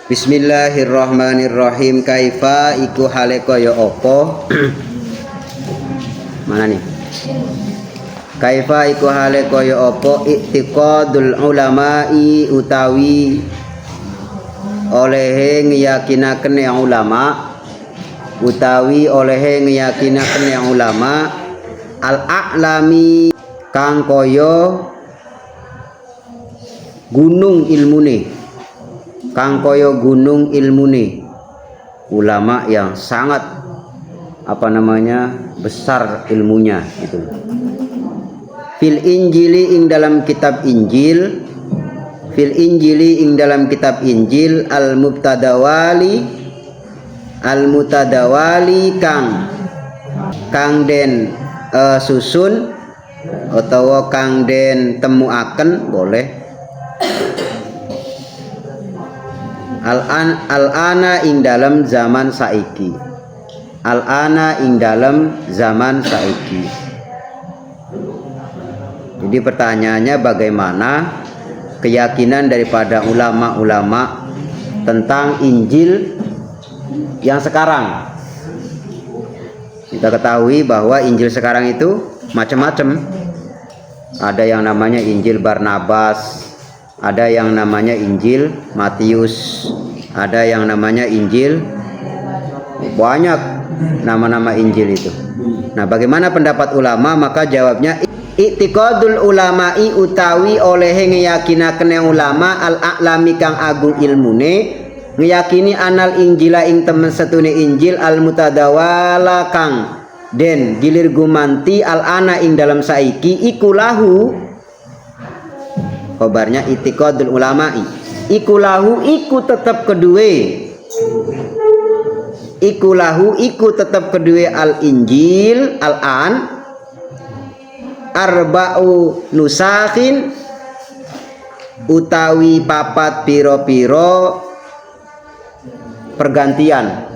Bismillahirrahmanirrahim. Kaifa iku hale kaya apa? Mana nih? Kaifa iku hale kaya apa i'tiqadul ulama'i utawi olehe ngiyakinaken yang ulama utawi olehe ngiyakinaken yang ulama al-a'lami kang kaya gunung ilmune, kang kaya gunung ilmune, ulama yang sangat besar ilmunya gitu. Fil injili ing dalam kitab Injil, fil injili ing dalam kitab Injil al mutadawali kang den susun utawa kang den temuaken boleh al-ana ing dalam zaman saiki, al-ana ing dalam zaman saiki. Jadi pertanyaannya bagaimana keyakinan daripada ulama-ulama tentang Injil yang sekarang. Kita ketahui bahwa Injil sekarang itu macam-macam. Ada yang namanya Injil Barnabas, ada yang namanya Injil Matius, ada yang namanya Injil, banyak nama-nama Injil itu. Nah, bagaimana pendapat ulama? Maka jawabnya i'tiqadul ulama'i utawi olehe ngeyakinaken ulama al-a'lami kang agung ilmune ngeyakini anal injila ing temen setune Injil al mutadawala kang den gilir gumanti al-ana ing dalam saiki iku lahu. Kabarnya i'tiqadul ulama'i iku lahu iku tetep kedue, iku lahu iku tetep kedue al Injil al-an arba'u nusakhin utawi papat piro-piro pergantian,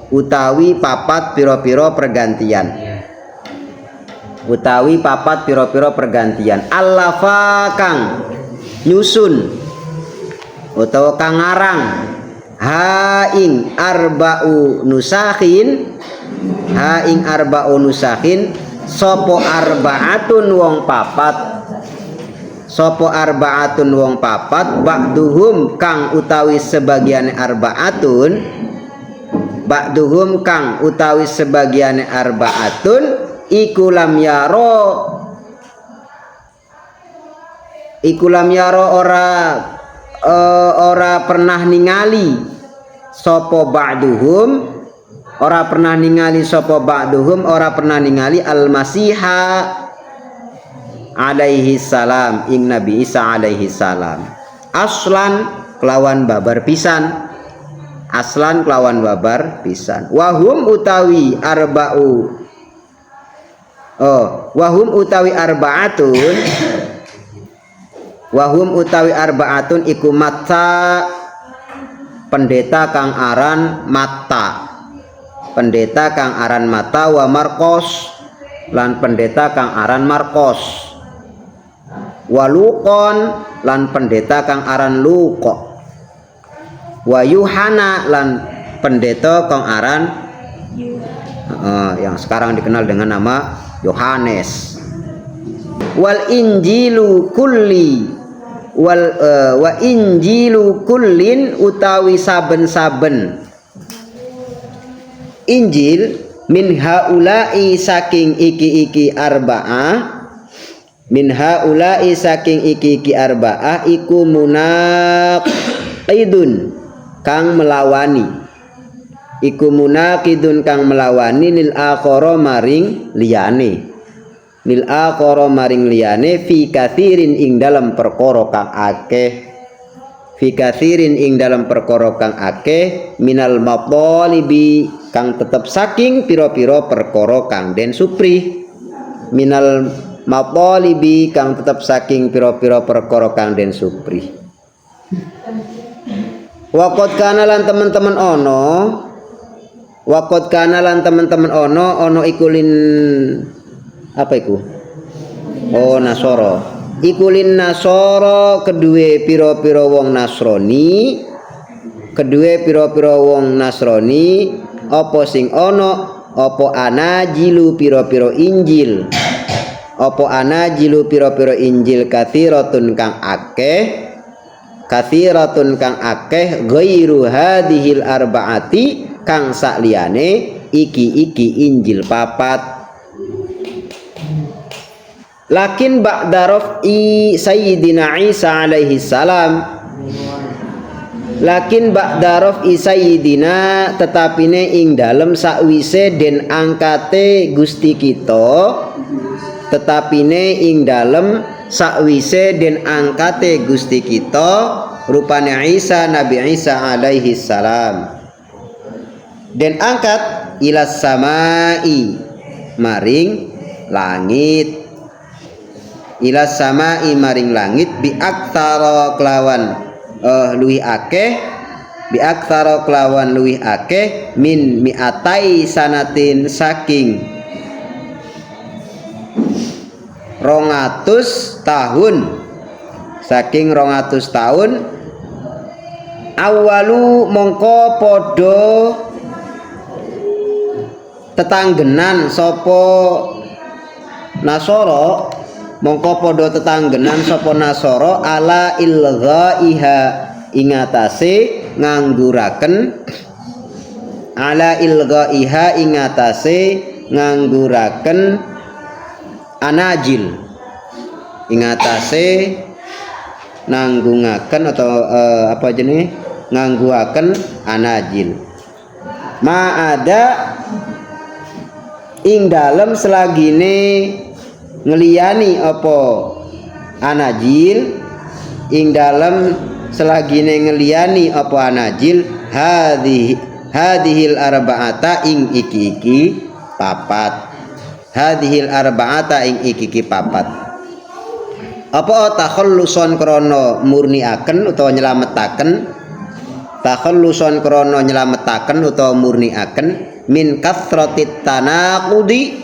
utawi papat piro-piro pergantian, utawi papat piro-piro pergantian. Allafa kang nyusun utawa kang ngarang ha ing arba'u nusakhin, ha ing arba'u nusakhin sopo arba'atun wong papat, sopo arba'atun wong papat ba'duhum kang utawi sebagiane arba'atun, ba'duhum kang utawi sebagiane arba'atun iku lam yaro ora pernah ningali sopo ba'duhum, ora pernah ningali sapa ba'duhum, ora pernah ningali al-Masiha alaihi salam ing Nabi Isa alaihi salam aslan kelawan babar pisan, aslan kelawan babar pisan. Wahum utawi arba'u wahum utawi arba'atun, wahum utawi arba'atun iku Matta pendeta kang aran Matta, pendeta kang aran Mata, wa Markos lan pendeta kang aran Markos, wa Lukon lan pendeta kang aran Luko, wa Yuhana lan pendeta kang aran yang sekarang dikenal dengan nama Yohanes. Wal injilu kulli wa injilu kullin utawi saben-saben Injil min haula'i saking iki-iki arba'ah, min haula'i saking iki-iki arba'ah iku munaqidun kang melawani, iku munaqidun kang melawani lil akhara maring liyane, lil akhara maring liyane fi katsirin ing dalam perkara kang akeh, fi katsirin ing dalam perkara kang akeh minal matalibi kang tetep saking piro-piro perkara kang den supri, minal matalibi kang tetep saking piro-piro perkara kang den supri. Waqad kana lan teman-teman ono, waqad kana lan teman-teman ono ikulin apa iku? Oh Nasoro, ikulin Nasoro kedue piro-piro wong Nasrani kedue pira-pira wong Nasrani apa sing ana apa anajilu pira-pira Injil apa anajilu pira-pira Injil kathiratun kang akeh ghairu hadhil arbaati kang sakliyane iki Injil papat. Lakin ba'da raf'i Sayyidina Isa alaihi salam, lakin ba'da raf'i Sayyidina tetapine ing dalem sakwise den angkate Gusti kita, tetapine ing dalem sakwise den angkate Gusti kita rupane Isa, Nabi Isa alaihi salam, den angkat ilas samai maring langit, ilas samai maring langit bi aktsara kelawan luwih akeh, bi aktsara kelawan luwih akeh min mi'atai sanatin saking 200 tahun, saking 200 tahun. Awalu mongko podo tetanggenan sopo Nasoro, mongko podo tetanggenan sopo Nasoro ala ilghaiha ingatase ngangguraken, ala ilghaiha ingatase ngangguraken anajil, ingatase nanggungaken atau apa jenis ngangguaken anajil. Ma ada ing dalem selagine ngeliyani apa anajil, ing dalem selagine ngeliyani apa anajil hadhil arba'ata ing iki papat, hadhil arba'ata ing iki papat. Apa takhalluson krana murniaken utawa nyelametaken, takhalluson krana nyelametaken utawa murniaken min kathratit tanaqudi,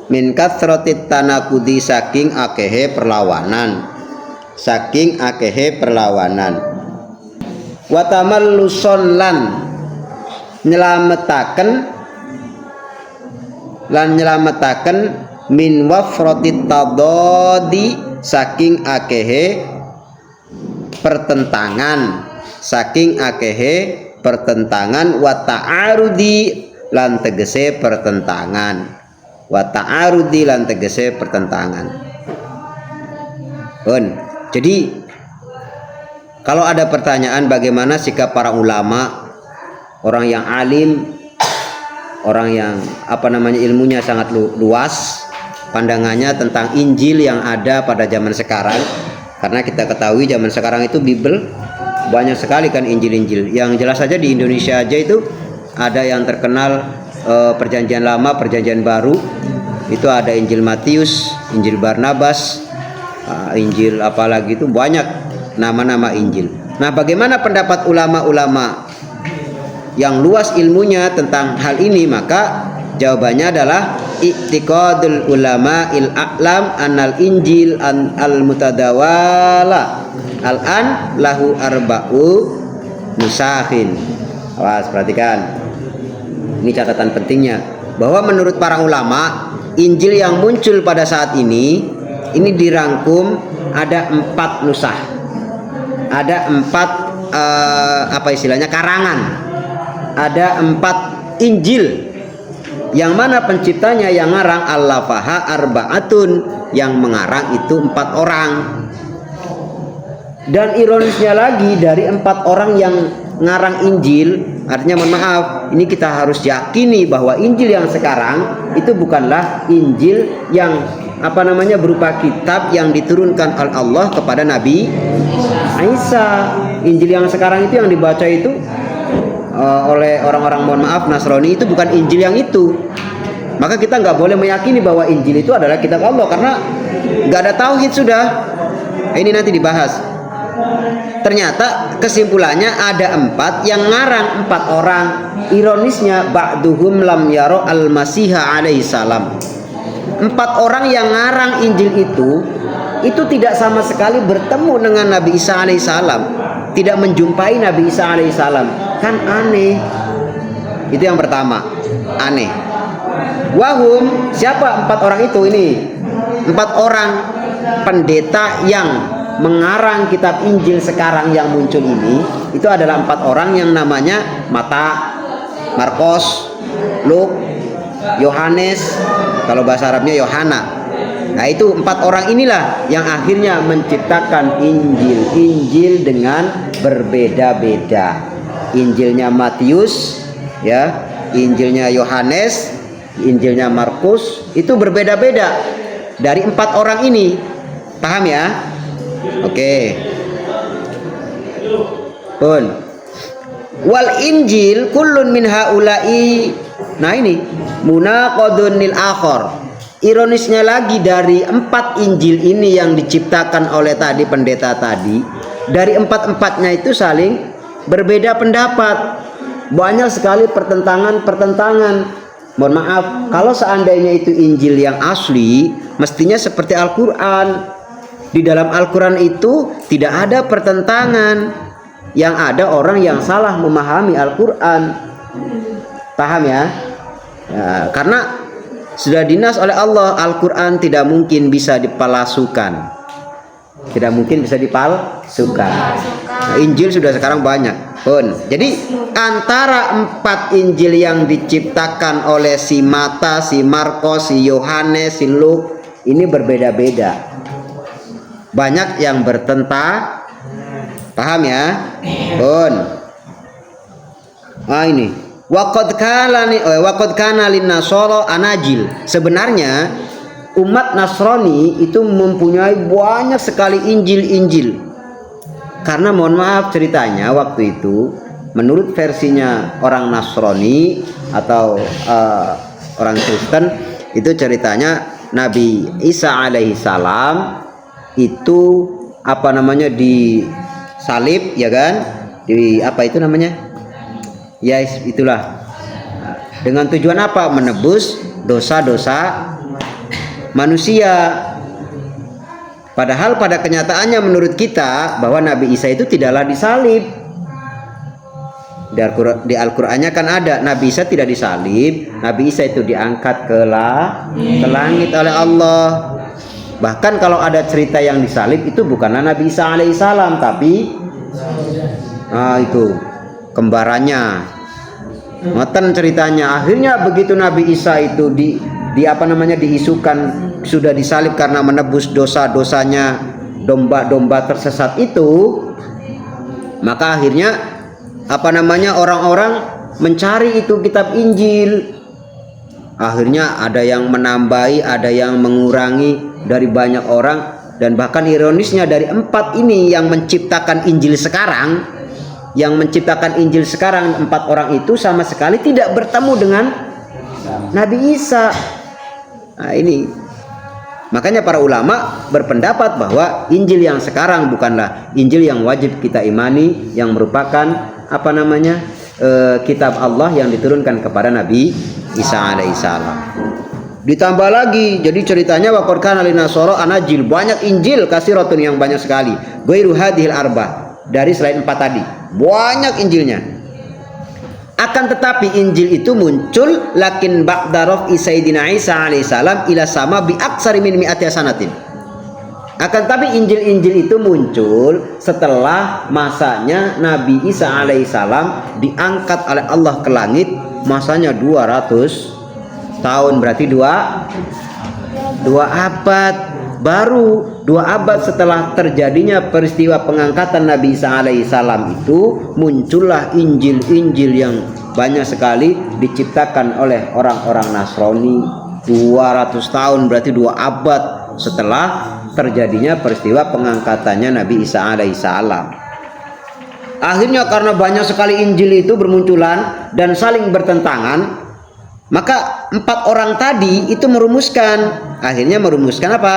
min kathratit tanaqudi saking akehe perlawanan, saking akehe perlawanan. Wa tamalluson lan nyelametaken, lan nyelametaken min wafratit tadadi saking akehe pertentangan, saking akehe pertentangan. Wa ta'arudi lan tegese pertentangan, wa ta'arudi lan tegese pertentangan. Jadi kalau ada pertanyaan bagaimana sikap para ulama, orang yang alim, orang yang ilmunya sangat luas pandangannya tentang Injil yang ada pada zaman sekarang, karena kita ketahui zaman sekarang itu Bible banyak sekali kan Injil-Injil. Yang jelas saja di Indonesia aja itu ada yang terkenal Perjanjian Lama, Perjanjian Baru, itu ada Injil Matius, Injil Barnabas, Injil apalagi itu banyak nama-nama Injil. Nah, bagaimana pendapat ulama-ulama yang luas ilmunya tentang hal ini? Maka jawabannya adalah i'tiqadul ulama il a'lam anal injil al mutadawala al-an lahu arba'u nusakhin. Awas, perhatikan. Ini catatan pentingnya, bahwa menurut para ulama Injil yang muncul pada saat ini dirangkum ada 4 nusah. Ada 4 karangan. Ada 4 Injil yang mana penciptanya yang ngarang allafaha arba'atun, yang mengarang itu 4 orang. Dan ironisnya lagi, dari 4 orang yang ngarang Injil, artinya mohon maaf, ini kita harus yakini bahwa Injil yang sekarang itu bukanlah Injil yang berupa kitab yang diturunkan oleh Allah kepada Nabi Isa. Injil yang sekarang itu yang dibaca itu oleh orang-orang mohon maaf Nasrani itu bukan Injil yang itu. Maka kita nggak boleh meyakini bahwa Injil itu adalah kitab Allah, karena nggak ada tauhid sudah. Ini nanti dibahas. Ternyata kesimpulannya ada 4 yang ngarang 4 orang. Ironisnya ba'duhum lam yaro al-masiha alaihi salam. 4 orang yang ngarang Injil itu tidak sama sekali bertemu dengan Nabi Isa alaihi salam. tidak menjumpai Nabi Isa alaihissalam. Kan aneh. Itu yang pertama, aneh. Wahum, siapa 4 orang itu? Ini 4 orang pendeta yang mengarang kitab Injil sekarang yang muncul ini. Itu adalah 4 orang yang namanya Mata, Markus, Luk, Yohanes, kalau bahasa Arabnya Yohana. Nah, itu 4 orang inilah yang akhirnya menciptakan Injil dengan berbeda-beda. Injilnya Matius, ya, Injilnya Yohanes, Injilnya Markus, itu berbeda-beda dari 4 orang ini. Paham ya? Oke. Pun. Wal Injil kullun min haula'i. Nah, ini munaqadun lil akhar. Ironisnya lagi, dari 4 Injil ini yang diciptakan oleh tadi pendeta tadi, dari 4-empatnya itu saling berbeda pendapat. Banyak sekali pertentangan. Mohon maaf, kalau seandainya itu Injil yang asli, mestinya seperti Al-Quran. Di dalam Al-Quran itu tidak ada pertentangan. Yang ada orang yang salah memahami Al-Quran. Paham ya? Ya, karena sudah dinas oleh Allah, Al-Quran tidak mungkin bisa dipalsukan. Tidak mungkin bisa dipalsukan. Nah, Injil sudah sekarang banyak pun. Jadi antara 4 Injil yang diciptakan oleh si Mata, si Markus, si Yohanes, si Luk, ini berbeda-beda. Banyak yang bertentang. Paham ya? Pun. Ah, ini. Waqad kana lin nasara anajil. Sebenarnya umat Nasrani itu mempunyai banyak sekali Injil. Karena mohon maaf ceritanya, waktu itu menurut versinya orang Nasrani atau orang Kristen, itu ceritanya Nabi Isa alaihissalam itu disalib, ya kan? Di apa itu namanya? Ya, itulah. Dengan tujuan apa? Menebus dosa-dosa manusia. Padahal pada kenyataannya menurut kita bahwa Nabi Isa itu tidaklah disalib. Di Al-Qur'annya kan ada Nabi Isa tidak disalib. Nabi Isa itu diangkat ke langit oleh Allah. Bahkan kalau ada cerita yang disalib itu bukanlah Nabi Isa alaihissalam, tapi itu kembarannya. Ngoten ceritanya. Akhirnya begitu Nabi Isa itu diisukan sudah disalib karena menebus dosa-dosanya domba-domba tersesat itu, maka akhirnya orang-orang mencari itu kitab Injil. Akhirnya ada yang menambahi, ada yang mengurangi dari banyak orang, dan bahkan ironisnya dari 4 ini yang menciptakan Injil sekarang, 4 orang itu sama sekali tidak bertemu dengan Nabi Isa. Nah, ini makanya para ulama berpendapat bahwa Injil yang sekarang bukanlah Injil yang wajib kita imani, yang merupakan kitab Allah yang diturunkan kepada Nabi Isa alaihissalam. Ditambah lagi, jadi ceritanya waqad kana linasara anajil, banyak Injil kasiratun yang banyak sekali, ghairu hadhil arba, dari selain 4 tadi banyak Injilnya. Akan tetapi Injil itu muncul lakin ba'da Sayyidina Isa alaihissalam ila sama bi aksari min mi'ati sanatin. Akan tetapi Injil-Injil itu muncul setelah masanya Nabi Isa alaihissalam diangkat oleh Allah ke langit, masanya 200 tahun, berarti 2 abad. Baru 2 abad setelah terjadinya peristiwa pengangkatan Nabi Isa alaihissalam itu muncullah Injil-Injil yang banyak sekali diciptakan oleh orang-orang Nasrani. 200 tahun berarti 2 abad setelah terjadinya peristiwa pengangkatannya Nabi Isa alaihissalam. Akhirnya karena banyak sekali Injil itu bermunculan dan saling bertentangan, maka 4 orang tadi itu akhirnya merumuskan apa?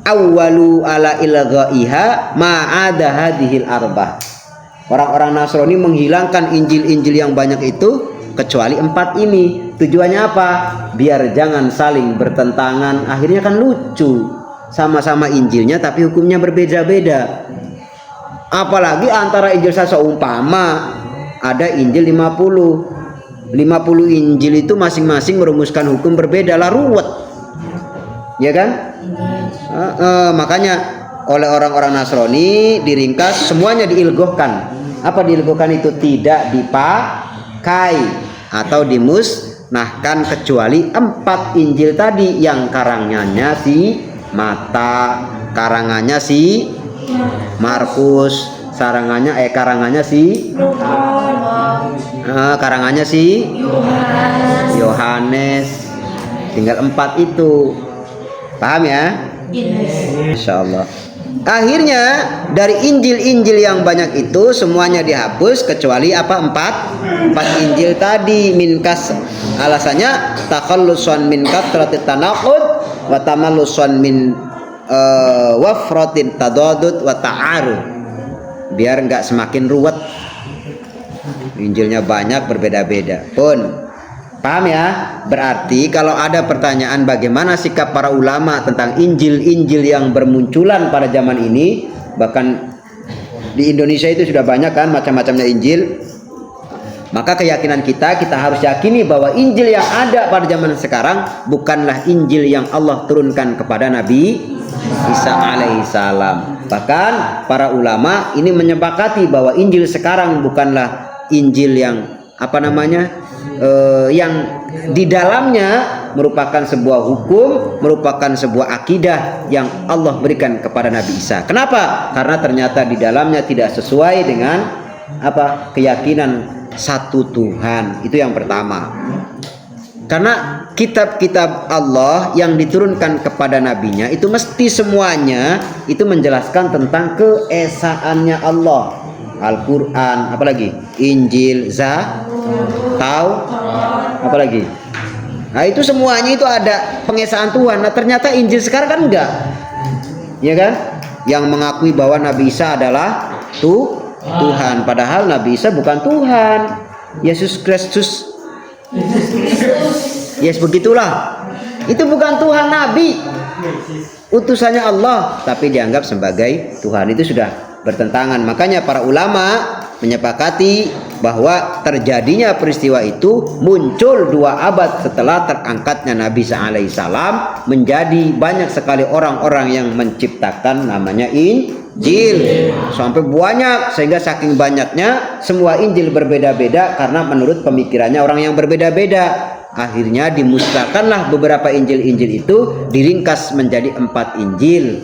Awwalu ala ilghaiha ma'ada hadhil arbah. Orang-orang Nasrani menghilangkan Injil-Injil yang banyak itu kecuali 4 ini. Tujuannya apa? Biar jangan saling bertentangan. Akhirnya kan lucu, sama-sama Injilnya tapi hukumnya berbeda-beda. Apalagi antara Injil seumpama ada Injil 50 Injil itu masing-masing merumuskan hukum berbeda, lah ruwet, ya kan? Makanya oleh orang-orang Nasrani diringkas semuanya diilgohkan. Apa diilgohkan itu? Tidak dipakai atau dimusnahkan kecuali 4 Injil tadi yang karangannya si Mata, karangannya si Markus, karangannya si Yohanes. Tinggal 4 itu. Paham ya? Insyaallah. Akhirnya dari Injil-Injil yang banyak itu semuanya dihapus kecuali apa? 4 Injil tadi. Minkas, alasannya takhallusan min katratit tanaqud wa tamallusan min wafratin tadadud wa ta'arud, biar nggak semakin ruwet. Injilnya banyak berbeda-beda pun. Paham ya? Berarti kalau ada pertanyaan bagaimana sikap para ulama tentang Injil-Injil yang bermunculan pada zaman ini, bahkan di Indonesia itu sudah banyak kan macam-macamnya Injil, maka keyakinan kita harus yakini bahwa Injil yang ada pada zaman sekarang bukanlah Injil yang Allah turunkan kepada Nabi Isa alaihissalam. Bahkan para ulama ini menyepakati bahwa Injil sekarang bukanlah Injil yang yang di dalamnya merupakan sebuah hukum, merupakan sebuah akidah yang Allah berikan kepada Nabi Isa. Kenapa? Karena ternyata di dalamnya tidak sesuai dengan keyakinan satu Tuhan. Itu yang pertama. Karena kitab-kitab Allah yang diturunkan kepada nabinya itu mesti semuanya itu menjelaskan tentang keesaannya Allah. Al-Quran, apalagi Injil, apalagi. Nah itu semuanya itu ada pengesaan Tuhan. Nah ternyata Injil sekarang kan enggak, ya kan? Yang mengakui bahwa Nabi Isa adalah Tuhan, padahal Nabi Isa bukan Tuhan. Yesus Kristus, yes begitulah. Itu bukan Tuhan, Nabi, utusannya Allah, tapi dianggap sebagai Tuhan. Itu sudah bertentangan. Makanya para ulama menyepakati bahwa terjadinya peristiwa itu muncul 2 abad setelah terangkatnya Nabi Isa alaihissalam, menjadi banyak sekali orang-orang yang menciptakan namanya Injil sampai banyak, sehingga saking banyaknya semua Injil berbeda-beda karena menurut pemikirannya orang yang berbeda-beda. Akhirnya dimusnahkanlah beberapa Injil-Injil itu, diringkas menjadi 4 Injil.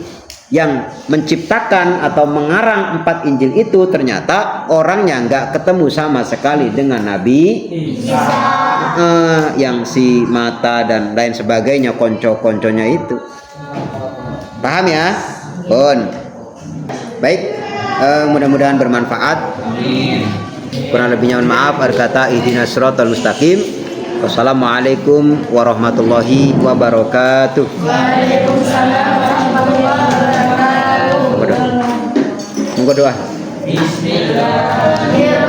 Yang menciptakan atau mengarang 4 Injil itu ternyata orangnya nggak ketemu sama sekali dengan Nabi Isa. Yang si Mata dan lain sebagainya, konco-konconya itu. Paham ya? Bon. Baik, mudah-mudahan bermanfaat. Kurang lebihnya mohon maaf. Berkata ihdinas siratal mustaqim. Wassalamualaikum warahmatullahi wabarakatuh. Waalaikumsalam warahmatullahi wabarakatuh. Monggo doa. Bismillahirrahmanirrahim.